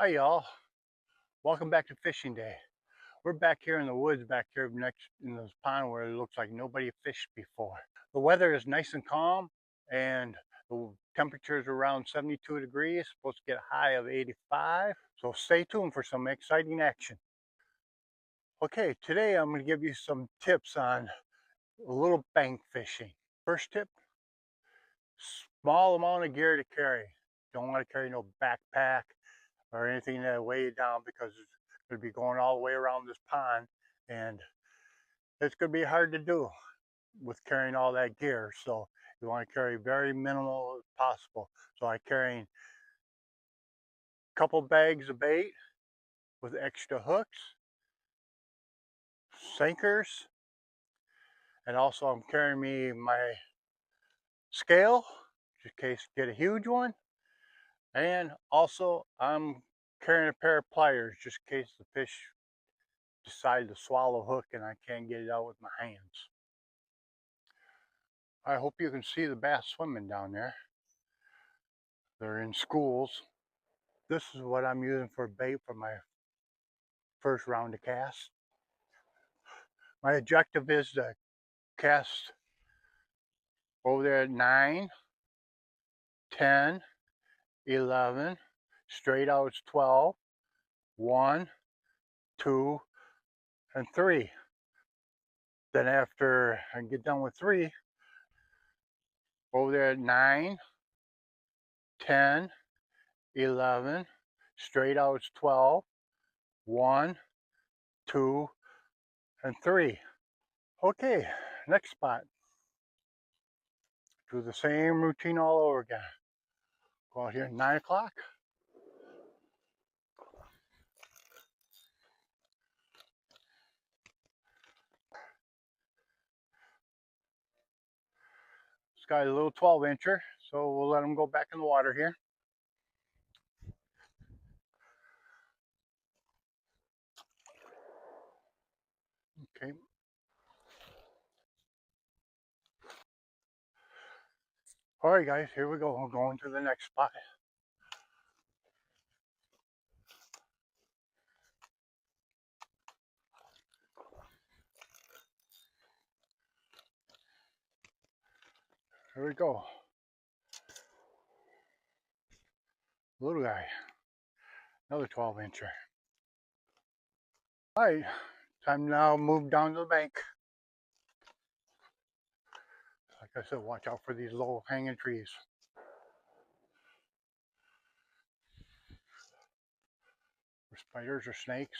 Hi y'all, welcome back to Fishing Day. We're back here in the woods back here next in this pond where it looks like nobody fished before. The weather is nice and calm and the temperature is around 72 degrees, supposed to get a high of 85. So stay tuned for some exciting action. Okay, today I'm going to give you some tips on a little bank fishing. First tip, small amount of gear to carry. Don't want to carry no backpack or anything that weigh you down because it's going to be going all the way around this pond and it's going to be hard to do with carrying all that gear. So you want to carry very minimal as possible. So I'm carrying a couple bags of bait with extra hooks, sinkers, and also I'm carrying me my scale just in case I get a huge one. And also I'm carrying a pair of pliers just in case the fish decide to swallow hook and I can't get it out with my hands. I hope you can see the bass swimming down there. They're in schools. This is what I'm using for bait for my first round of casts. My objective is to cast over there at 9, 10, 11, straight out it's 12, 1, 2, and 3. Then after I get done with 3, over there at 9, 10, 11, straight out it's 12, 1, 2, and 3. Okay, next spot. Do the same routine all over again. Go out here at 9 o'clock. This guy's a little 12-incher, so we'll let him go back in the water here. Okay. All right, guys, here we go. We're going to the next spot. Here we go. Little guy. Another 12-incher. All right, time now to move down to the bank. Like I said, watch out for these low hanging trees. For spiders or snakes.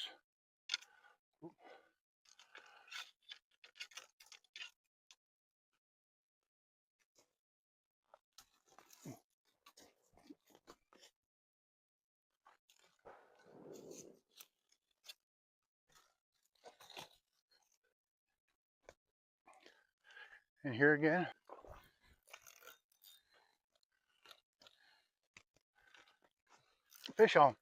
And here again. Fish on.